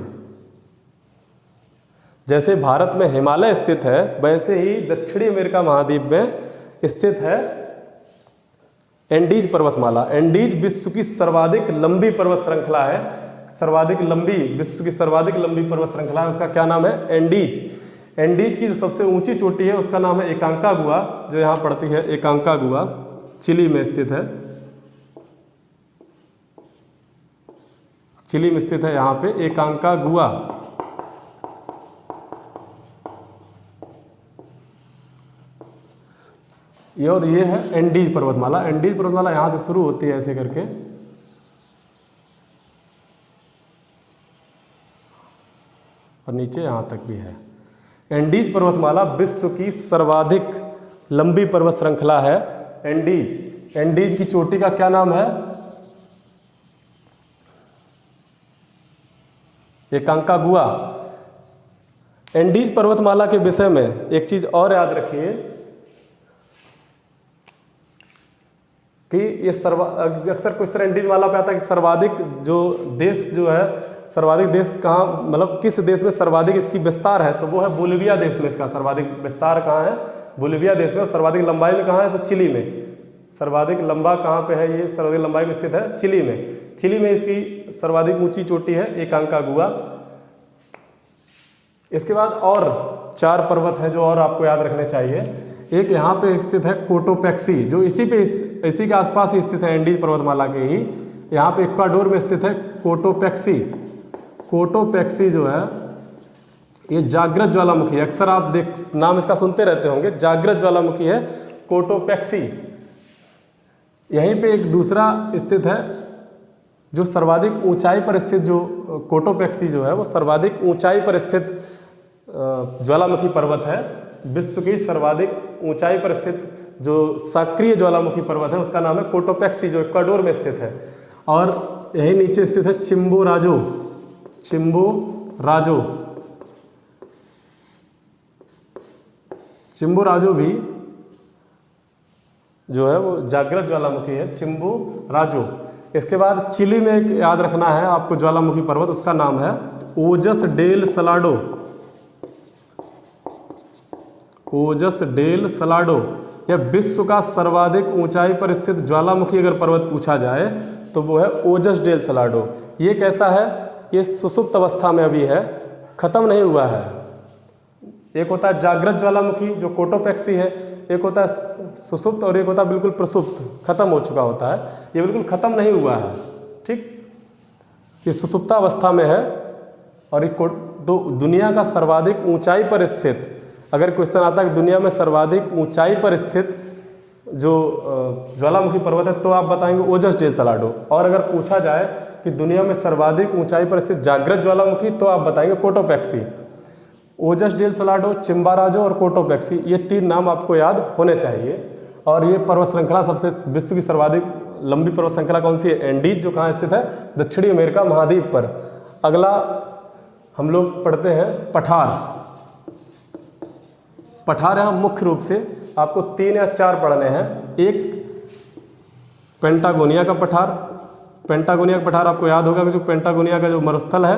जैसे भारत में हिमालय स्थित है, वैसे ही दक्षिणी अमेरिका महाद्वीप में स्थित है एंडीज पर्वतमाला। एंडीज विश्व की सर्वाधिक लंबी पर्वत श्रृंखला है, विश्व की सर्वाधिक लंबी पर्वत श्रृंखला है, उसका क्या नाम है? एंडीज। एंडीज की जो सबसे ऊंची चोटी है उसका नाम है एकांकागुआ, जो यहाँ पड़ती है एकांकागुआ, चिली में स्थित है। चिली में स्थित है यहाँ पे एकांकागुआ। और ये है एंडीज पर्वतमाला। एंडीज पर्वतमाला यहाँ से शुरू होती है ऐसे करके, और नीचे यहाँ तक भी है। एंडीज पर्वतमाला विश्व की सर्वाधिक लंबी पर्वत श्रृंखला है एंडीज। एंडीज की चोटी का क्या नाम है? एकांकागुआ। एंडीज पर्वतमाला के विषय में एक चीज और याद रखिए कि ये अक्सर क्वेश्चन एंडीज माला पे आता है कि सर्वाधिक जो देश जो है, सर्वाधिक देश कहाँ, मतलब किस देश में सर्वाधिक इसकी विस्तार है, तो वो है बोलिविया देश में। इसका सर्वाधिक विस्तार कहाँ है? बोलिविया देश में। और सर्वाधिक लंबाई में कहाँ है? तो चिली में। सर्वाधिक लंबा कहाँ पे है? ये सर्वाधिक लंबाई में स्थित है चिली में। चिली में इसकी सर्वाधिक ऊंची चोटी है एकांकागुआ। इसके बाद और 4 पर्वत हैं जो और आपको याद रखने चाहिए। एक यहाँ पे स्थित है कोटोपैक्सी, जो इसी के आसपास ही स्थित है, एंडीज पर्वतमाला के ही। यहाँ पे इक्वाडोर में स्थित है कोटोपैक्सी। कोटोपैक्सी जो है ये जागृत ज्वालामुखी, अक्सर आप नाम इसका सुनते रहते होंगे, जागृत ज्वालामुखी है कोटोपैक्सी। यहीं पे एक दूसरा स्थित है जो सर्वाधिक ऊंचाई पर स्थित, जो कोटोपैक्सी जो है वो सर्वाधिक ऊंचाई पर स्थित ज्वालामुखी पर्वत है। विश्व की सर्वाधिक ऊंचाई पर स्थित जो सक्रिय ज्वालामुखी पर्वत है उसका नाम है कोटोपैक्सी, जो इक्वाडोर में स्थित है। और यही नीचे स्थित है चिम्बोराजो। चिम्बोराजो भी जो है वो जागृत ज्वालामुखी है, चिम्बोराजो। इसके बाद चिली में एक याद रखना है आपको ज्वालामुखी पर्वत, उसका नाम है ओजस डेल सलाडो। ओजस डेल सलाडो। यह विश्व का सर्वाधिक ऊंचाई पर स्थित ज्वालामुखी अगर पर्वत पूछा जाए तो वो है ओजस डेल सलाडो। ये कैसा है? ये सुसुप्त अवस्था में अभी है, खत्म नहीं हुआ है। एक होता है जागृत ज्वालामुखी जो कोटोपैक्सी है, एक होता है सुसुप्त, और एक होता है बिल्कुल प्रसुप्त, खत्म हो चुका होता है। ये बिल्कुल खत्म नहीं हुआ है, ठीक। ये सुसुप्तावस्था में है। और ये दुनिया का सर्वाधिक ऊंचाई पर स्थित, अगर क्वेश्चन आता है कि दुनिया में सर्वाधिक ऊंचाई पर स्थित जो ज्वालामुखी पर्वत है तो आप बताएंगे ओजस डेल सलाडो। और अगर पूछा जाए कि दुनिया में सर्वाधिक ऊंचाई पर स्थित जागृत ज्वालामुखी तो आप बताएंगे कोटोपैक्सी। ओजस डेल सलाडो, चिम्बोराजो और कोटोपैक्सी, ये 3 नाम आपको याद होने चाहिए। और ये पर्वत श्रृंखला सबसे विश्व की सर्वाधिक लंबी पर्वत श्रृंखला कौन सी है? एंडीज, जो कहाँ स्थित है? दक्षिणी अमेरिका महाद्वीप पर। अगला हम लोग पढ़ते हैं पठार। पठार यहाँ मुख्य रूप से आपको 3 या 4 पढ़ने हैं। एक पेंटागोनिया का पठार। पेंटागोनिया का पठार आपको याद होगा कि जो पेंटागोनिया का जो मरुस्थल है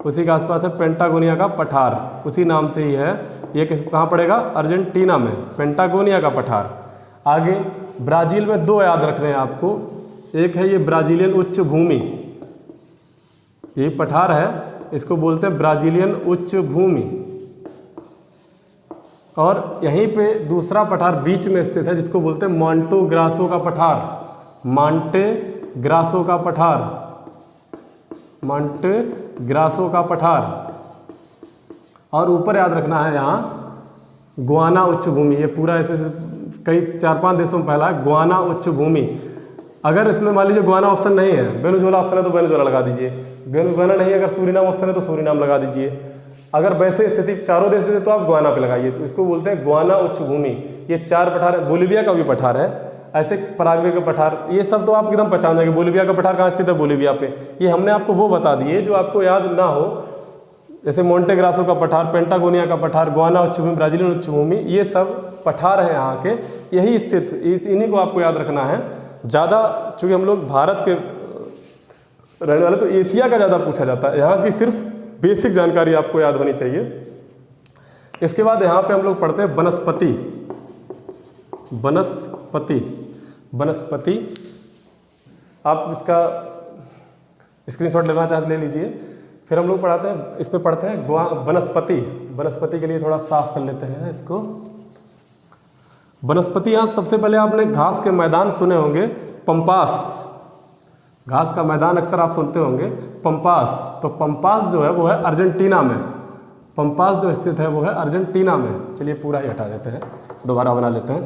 उसी के आसपास है पेंटागोनिया का पठार, उसी नाम से ही है। ये कहाँ पड़ेगा? अर्जेंटीना में, पेंटागोनिया का पठार। आगे ब्राज़ील में 2 याद रखने हैं आपको। एक है ये ब्राज़ीलियन उच्च भूमि, ये पठार है, इसको बोलते हैं ब्राज़ीलियन उच्च भूमि। और यहीं पे दूसरा पठार बीच में स्थित है जिसको बोलते हैं मोंटे ग्रासो का पठार। मोंटे ग्रासो का पठार, मोंटे ग्रासो का पठार। और ऊपर याद रखना है यहाँ गुआना उच्च भूमि। ये पूरा ऐसे कई 4-5 देशों में फैला है गुआना उच्च भूमि। अगर इसमें मान लीजिए गुआना ऑप्शन नहीं है, वेनेजुएला ऑप्शन है तो वेनेजुएला लगा दीजिए। वेनेजुएला नहीं है, अगर सूरीनाम ऑप्शन है तो सूरीनाम लगा दीजिए। अगर वैसे स्थिति चारों देश देते तो आप गुआना पे लगाइए। तो इसको बोलते हैं गुआना उच्च भूमि। ये 4 पठार है। बोलिविया का भी पठार है, ऐसे पराग्वे का पठार, ये सब तो आप एकदम पहचान जाएंगे। बोलिविया का पठार कहाँ स्थित है? बोलिविया पे। ये हमने आपको वो बता दिए जो आपको याद ना हो, जैसे मोंटे ग्रासो का पठार, पेंटागोनिया का पठार, गुआना उच्च भूमि, ब्राज़ीलियन उच्च भूमि, ये सब पठार हैं यहाँ के, यही स्थित, इन्हीं को आपको याद रखना है। ज़्यादा चूँकि हम लोग भारत के रहने वाले तो एशिया का ज़्यादा पूछा जाता है, यहाँ की सिर्फ बेसिक जानकारी आपको याद होनी चाहिए। इसके बाद यहाँ पे हम लोग पढ़ते हैं वनस्पति। वनस्पति, वनस्पति आप इसका स्क्रीनशॉट लेना चाहते ले लीजिए। फिर हम लोग पढ़ाते हैं, इसमें पढ़ते हैं वनस्पति। वनस्पति के लिए थोड़ा साफ कर लेते हैं इसको। वनस्पति, यहाँ सबसे पहले आपने घास के मैदान सुने होंगे, पंपास। घास का मैदान अक्सर आप सुनते होंगे, पंपास। तो पंपास जो है वो है अर्जेंटीना में। पंपास जो स्थित है वो है अर्जेंटीना में। चलिए पूरा ही हटा देते हैं, दोबारा बना लेते हैं।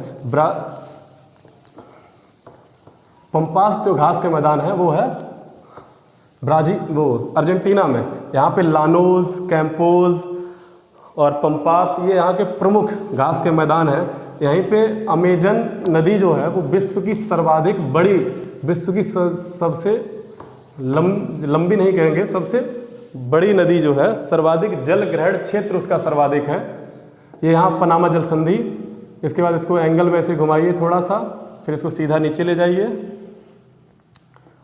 पंपास जो घास के मैदान है वो है अर्जेंटीना में। यहाँ पे लानोज, कैंपोज और पंपास ये यहाँ के प्रमुख घास के मैदान हैं। यहीं पे अमेजन नदी जो है वो विश्व की सर्वाधिक बड़ी, विश्व की सबसे लंबी नहीं कहेंगे, सबसे बड़ी नदी जो है, सर्वाधिक जल ग्रहण क्षेत्र उसका सर्वाधिक है। ये यहाँ पनामा जल संधि। इसके बाद इसको एंगल में से घुमाइए थोड़ा सा, फिर इसको सीधा नीचे ले जाइए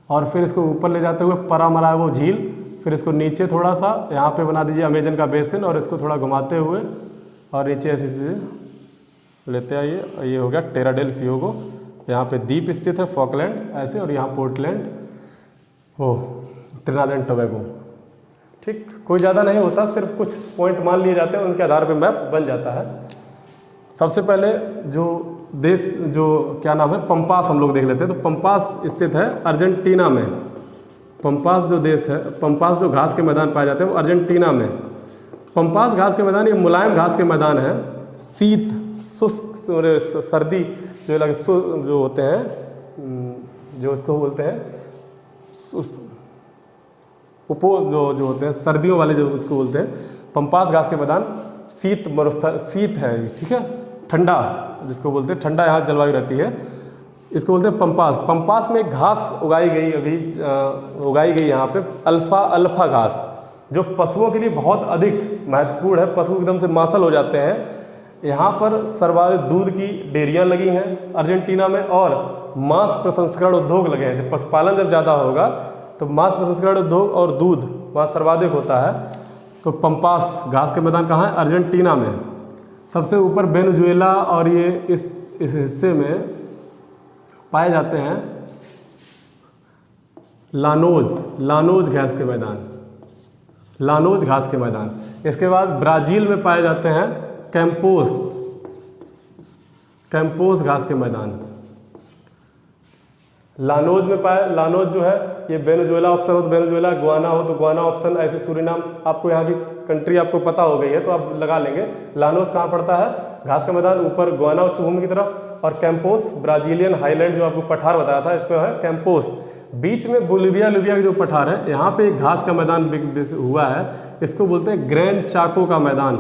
और फिर इसको ऊपर ले जाते हुए परामलागो झील, फिर इसको नीचे थोड़ा सा यहाँ पे बना दीजिए अमेजन का बेसिन, और इसको थोड़ा घुमाते हुए और नीचे ऐसे लेते आइए। ये हो गया टेरा डेल फ्यूगो। यहाँ पे द्वीप स्थित है फॉकलैंड ऐसे, और यहाँ पोर्टलैंड हो त्रिनिदाद एंड टोबैगो। ठीक, कोई ज़्यादा नहीं होता, सिर्फ कुछ पॉइंट मान लिए जाते हैं, उनके आधार पे मैप बन जाता है। सबसे पहले जो देश, जो क्या नाम है, पंपास हम लोग देख लेते हैं। तो पंपास स्थित है अर्जेंटीना में। पंपास जो देश है, पंपास जो घास के मैदान पाए जाते हैं वो अर्जेंटीना में। पंपास घास के मैदान, ये मुलायम घास के मैदान है। शीत, शुष्क, सर्दी जो होते हैं, जो इसको बोलते हैं जो होते हैं सर्दियों वाले, जो इसको बोलते हैं पंपास घास के मैदान। शीत है, ठीक है, ठंडा जिसको बोलते हैं, ठंडा यहाँ जलवायु रहती है, इसको बोलते हैं पंपास। पंपास में घास उगाई गई, उगाई गई यहाँ पे अल्फा घास, जो पशुओं के लिए बहुत अधिक महत्वपूर्ण है। पशु एकदम से मासल हो जाते हैं। यहाँ पर सर्वाधिक दूध की डेयरियाँ लगी हैं अर्जेंटीना में, और मांस प्रसंस्करण उद्योग लगे हैं। जब पशुपालन जब ज़्यादा होगा तो मांस प्रसंस्करण उद्योग और दूध वहाँ सर्वाधिक होता है। तो पंपास घास के मैदान कहाँ है? अर्जेंटीना में। सबसे ऊपर वेनेजुएला और ये इस हिस्से में पाए जाते हैं लानोज घास के मैदान, लानोज घास के मैदान। इसके बाद ब्राज़ील में पाए जाते हैं कैंपोस घास के मैदान। लानोज में लानोज जो है ये वेनेजुएला ऑप्शन हो तो वेनेजुएला, गुआना हो तो गुआना ऑप्शन, ऐसे सूरीनाम। आपको यहाँ की कंट्री आपको पता हो गई है तो आप लगा लेंगे। लानोज कहाँ पड़ता है? घास का मैदान ऊपर गुआना उच्च भूमि की तरफ, और कैंपोस ब्राजीलियन हाईलैंड जो आपको पठार बताया था इसमें है कैंपोस। बीच में बोलिविया के जो पठार है, यहाँ पे एक घास का मैदान हुआ है, इसको बोलते हैं ग्रैंड चाको का मैदान।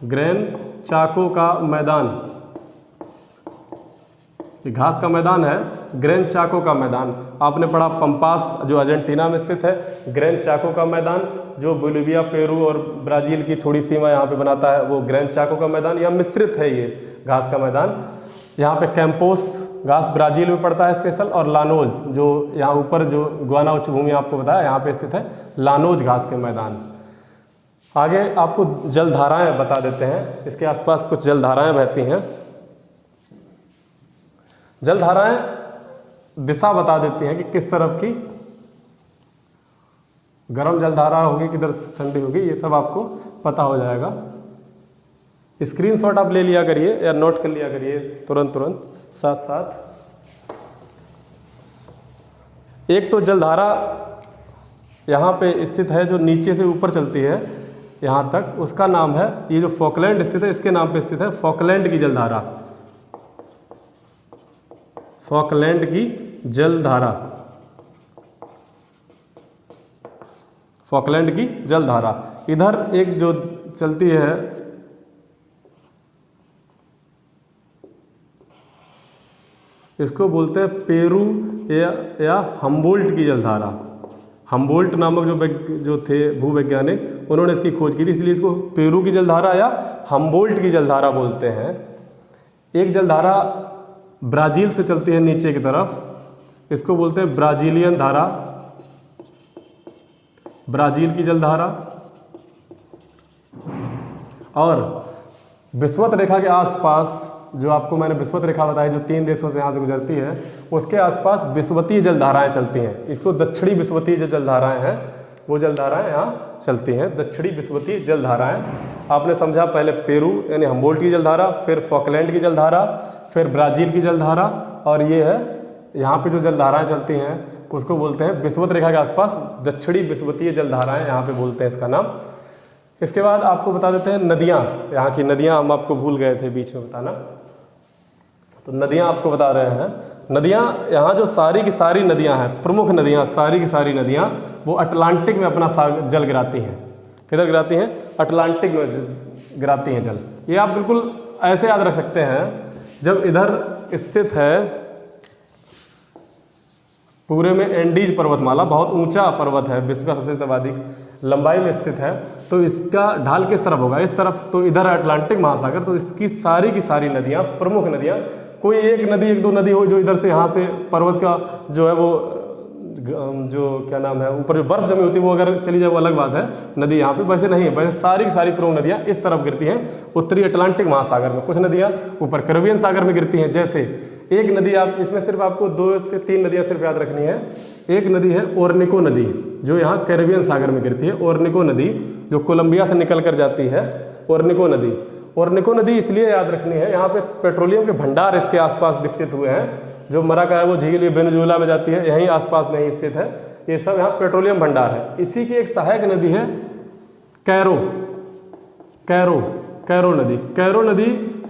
ग्रैंड चाको का मैदान, घास का मैदान है, ग्रैंड चाको का मैदान। आपने पढ़ा पंपास जो अर्जेंटीना में स्थित है, ग्रैंड चाको का मैदान जो बोलिविया, पेरू और ब्राज़ील की थोड़ी सीमा यहाँ पे बनाता है, वो ग्रैंड चाको का मैदान। यह मिश्रित है ये घास का मैदान। यहाँ पे कैंपोस घास ब्राज़ील में पड़ता है स्पेशल, और लानोज जो यहाँ ऊपर जो गुआना उच्च भूमि आपको बताया यहाँ पे स्थित है लानोज घास के मैदान। आगे आपको जलधाराएँ बता देते हैं, इसके आसपास कुछ जलधाराएँ बहती हैं। जलधाराएँ दिशा बता देती हैं कि किस तरफ की गर्म जलधारा होगी, किधर ठंडी होगी, ये सब आपको पता हो जाएगा। स्क्रीनशॉट आप ले लिया करिए या नोट कर लिया करिए तुरंत साथ साथ। एक तो जलधारा यहाँ पे स्थित है जो नीचे से ऊपर चलती है यहाँ तक, उसका नाम है, ये जो फॉकलैंड स्थित है इसके नाम पे स्थित है फॉकलैंड की जलधारा। फॉकलैंड की जलधारा, फॉकलैंड की जलधारा। इधर एक जो चलती है इसको बोलते हैं पेरू या हम्बोल्ट की जलधारा। हम्बोल्ट नामक जो थे भूवैज्ञानिक, उन्होंने इसकी खोज की थी, इसलिए इसको पेरू की जलधारा या हम्बोल्ट की जलधारा बोलते हैं। एक जलधारा ब्राज़ील से चलती है नीचे की तरफ, इसको बोलते हैं ब्राज़ीलियन धारा, ब्राज़ील की जलधारा। और विषुवत रेखा के आसपास, जो आपको मैंने विषुवत रेखा बताई जो 3 देशों से यहाँ से गुजरती है, उसके आसपास विषुवतीय जलधाराएं चलती हैं। इसको दक्षिणी विषुवतीय जो जलधाराएं हैं वो जलधाराएं यहाँ चलती हैं, दक्षिणी विषुवतीय जलधाराएं। आपने समझा पहले पेरू यानी हम्बोल्ट की जलधारा, फिर फॉकलैंड की जलधारा, फिर ब्राज़ील की जलधारा, और ये है यहाँ पे जो जलधाराएं चलती हैं उसको बोलते हैं विषुवत रेखा के आसपास दक्षिणी विषुवतीय जलधाराएं, यहाँ पे बोलते हैं इसका नाम। इसके बाद आपको बता देते हैं नदियाँ, यहाँ की नदियाँ हम आपको भूल गए थे बीच में बताना, तो नदियाँ आपको बता रहे हैं। नदियाँ यहाँ जो सारी की सारी नदियाँ हैं, प्रमुख नदियाँ, सारी की सारी नदियाँ वो अटलांटिक में अपना जल गिराती हैं। किधर गिराती हैं? अटलांटिक में गिराती हैं जल। ये आप बिल्कुल ऐसे याद रख सकते हैं, जब इधर स्थित है पूरे में एंडीज पर्वतमाला, बहुत ऊंचा पर्वत है, विश्व का सबसे सर्वाधिक लंबाई में स्थित है, तो इसका ढाल किस तरफ होगा? इस तरफ। तो इधर अटलांटिक महासागर, तो इसकी सारी की सारी नदियाँ, प्रमुख नदियाँ, कोई एक नदी, एक दो नदी हो जो इधर से यहाँ से पर्वत का जो है वो जो क्या नाम है ऊपर जो बर्फ जमी होती है वो अगर चली जाए वो अलग बात है, नदी यहाँ पे वैसे नहीं है। वैसे सारी की सारी प्रमुख नदियाँ इस तरफ गिरती हैं उत्तरी अटलांटिक महासागर में, कुछ नदियाँ ऊपर कैरिबियन सागर में गिरती हैं। जैसे एक नदी, आप इसमें सिर्फ आपको 2 से 3 नदियाँ सिर्फ याद रखनी है। एक नदी है ओरनिको नदी, जो यहाँ कैरिबियन सागर में गिरती है। ओरनिको नदी जो कोलंबिया से निकल कर जाती है, ओरनिको नदी। ओरनिको नदी इसलिए याद रखनी है, यहाँ पे पेट्रोलियम के भंडार इसके आसपास विकसित हुए हैं। जो मराकाइबो झील ये वेनेजुएला में जाती है, यहीं आसपास में ही स्थित है। ये सब यहाँ पेट्रोलियम भंडार है। इसी की एक सहायक नदी है कैरो नदी। कैरो नदी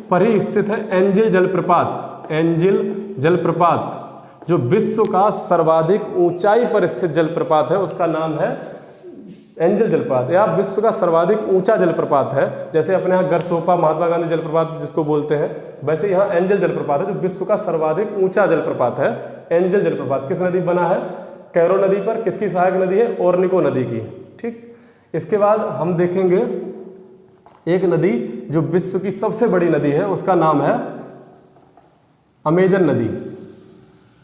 पर ही स्थित है एंजिल जलप्रपात। एंजिल जलप्रपात जो विश्व का सर्वाधिक ऊंचाई पर स्थित जलप्रपात है, उसका नाम है एंजिल जलप्रपात। यह विश्व का सर्वाधिक ऊंचा जलप्रपात है। जैसे अपने यहाँ गरसोपा महात्मा गांधी जलप्रपात जिसको बोलते हैं, वैसे यहाँ एंजिल जलप्रपात है जो विश्व का सर्वाधिक ऊंचा जलप्रपात है। एंजिल जलप्रपात किस नदी बना है? कैरो नदी पर। किसकी सहायक नदी है? ओरनिको नदी की। ठीक, इसके बाद हम देखेंगे एक नदी जो विश्व की सबसे बड़ी नदी है, उसका नाम है अमेजन नदी।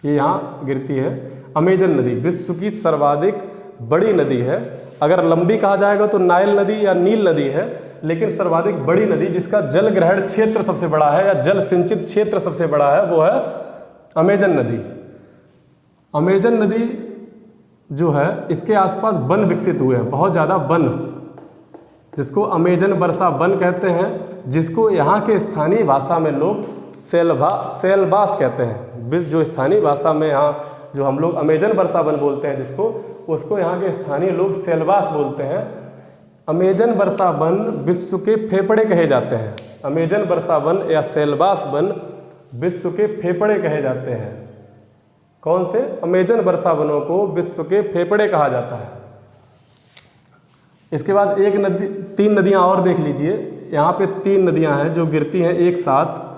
ये यहाँ गिरती है। अमेजन नदी विश्व की सर्वाधिक बड़ी नदी है। अगर लंबी कहा जाएगा तो नाइल नदी या नील नदी है, लेकिन सर्वाधिक बड़ी नदी जिसका जल ग्रहण क्षेत्र सबसे बड़ा है या जल सिंचित क्षेत्र सबसे बड़ा है वो है अमेजन नदी। अमेजन नदी जो है इसके आसपास वन विकसित हुए हैं, बहुत ज़्यादा वन, जिसको अमेजन वर्षा वन कहते हैं, जिसको यहाँ के स्थानीय भाषा में लोग सेलबास कहते हैं। जो स्थानीय भाषा में यहाँ जो हम लोग अमेजन वर्षा वन बोलते हैं जिसको, उसको यहाँ के स्थानीय लोग सेलबास बोलते हैं। अमेजन वर्षा वन विश्व के फेफड़े कहे जाते हैं। अमेजन वर्षा वन या सेलबास वन विश्व के फेफड़े कहे जाते हैं। कौन से? अमेजन वर्षा वनों को विश्व के फेफड़े कहा जाता है। इसके बाद एक नदी, 3 नदियाँ और देख लीजिए। यहाँ पे 3 नदियाँ हैं जो गिरती हैं एक साथ।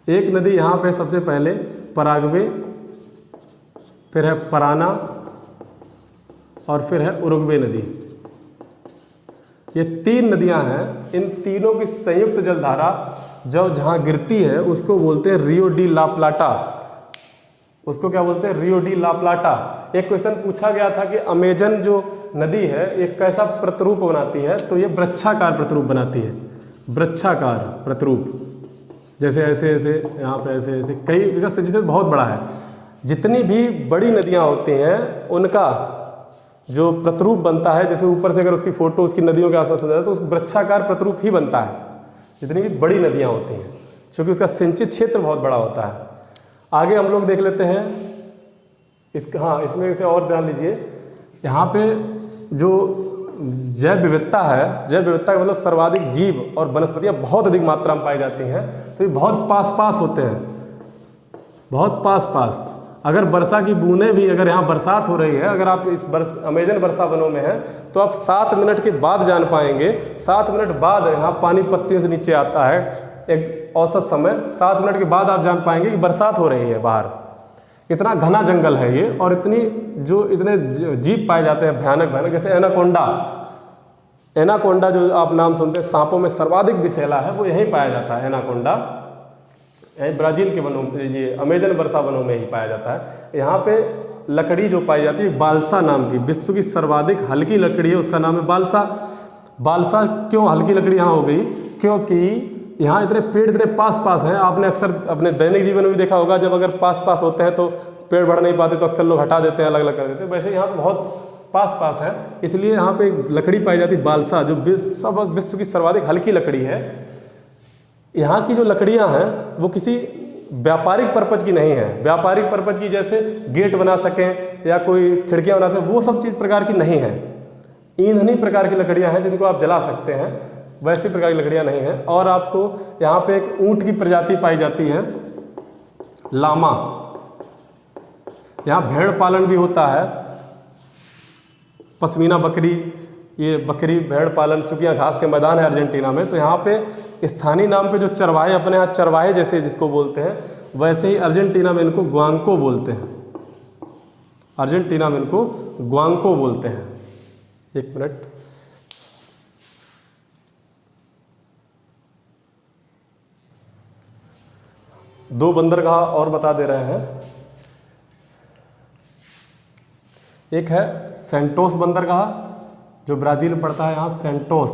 एक नदी यहाँ पे सबसे पहले पराग्वे, फिर है पराना और फिर है उरुग्वे नदी। ये 3 नदियाँ हैं। इन तीनों की संयुक्त जलधारा जो जहाँ गिरती है उसको बोलते हैं रियो डी ला प्लाटा। उसको क्या बोलते हैं? रियो डी ला प्लाटा। एक क्वेश्चन पूछा गया था कि अमेजन जो नदी है एक कैसा प्रतिरूप बनाती है, तो ये वृक्षाकार प्रतिरूप बनाती है। वृक्षाकार प्रतिरूप, जैसे ऐसे ऐसे यहाँ पे ऐसे ऐसे कई विकस से, जिसे बहुत बड़ा है। जितनी भी बड़ी नदियाँ होती हैं उनका जो प्रतिरूप बनता है, जैसे ऊपर से अगर उसकी फोटो उसकी नदियों के आसपास जाए तो उस वृक्षाकार प्रतिरूप ही बनता है जितनी भी बड़ी नदियाँ होती हैं, क्योंकि उसका सिंचित क्षेत्र बहुत बड़ा होता है। आगे हम लोग देख लेते हैं इसमें से और ध्यान लीजिए। यहाँ पे जो जैव विविधता है, जैव विविधता का मतलब सर्वाधिक जीव और वनस्पतियाँ बहुत अधिक मात्रा में पाई जाती हैं, तो ये बहुत पास होते हैं, बहुत पास। अगर वर्षा की बूंदें भी, अगर यहाँ बरसात हो रही है, अगर आप इस अमेजन वर्षा वनों में हैं तो आप 7 मिनट के बाद जान पाएंगे। 7 मिनट बाद यहाँ पानी पत्तियों से नीचे आता है, एक औसत समय 7 मिनट के बाद आप जान पाएंगे कि बरसात हो रही है बाहर। इतना घना जंगल है ये, और इतने जीव पाए जाते हैं भयानक। जैसे एनाकोंडा जो आप नाम सुनते हैं, सांपों में सर्वाधिक विषैला है, वो यहीं पाया जाता है। एनाकोंडा ब्राज़ील के वनों, ये अमेजन वर्षा वनों में ही पाया जाता है। यहाँ पे लकड़ी जो पाई जाती है बालसा नाम की, विश्व की सर्वाधिक हल्की लकड़ी है, उसका नाम है बालसा। बालसा क्यों हल्की लकड़ी यहाँ हो गई, क्योंकि यहाँ इतने पेड़ इतने पास पास हैं। आपने अक्सर अपने दैनिक जीवन में भी देखा होगा, जब अगर पास पास होते हैं तो पेड़ बढ़ नहीं पाते तो अक्सर लोग हटा देते हैं, अलग अलग कर देते हैं। वैसे यहाँ तो बहुत पास पास है, इसलिए यहाँ पे लकड़ी पाई जाती बालसा, जो विश्व की सर्वाधिक हल्की लकड़ी है। यहाँ की जो लकड़ियाँ हैं वो किसी व्यापारिक पर्पज की नहीं है। व्यापारिक पर्पज की जैसे गेट बना सकें या कोई खिड़कियाँ बना सकें, वो सब चीज़ प्रकार की नहीं है। ईंधनी प्रकार की लकड़ियाँ हैं जिनको आप जला सकते हैं, वैसी प्रकार की लकड़ियाँ नहीं हैं। और आपको यहाँ पे एक ऊँट की प्रजाति पाई जाती है, लामा। यहाँ भेड़ पालन भी होता है, पश्मीना बकरी, ये बकरी भेड़ पालन, चूँकि यहाँ घास के मैदान है अर्जेंटीना में, तो यहाँ पे स्थानीय नाम पे जो चरवाहे, अपने यहाँ चरवाहे जैसे जिसको बोलते हैं, वैसे ही अर्जेंटीना में इनको ग्वांको बोलते हैं। अर्जेंटीना में इनको ग्वांको बोलते हैं। एक मिनट, दो बंदरगाह और बता दे रहे हैं। एक है सेंटोस बंदरगाह जो ब्राज़ील में पड़ता है, यहाँ सेंटोस।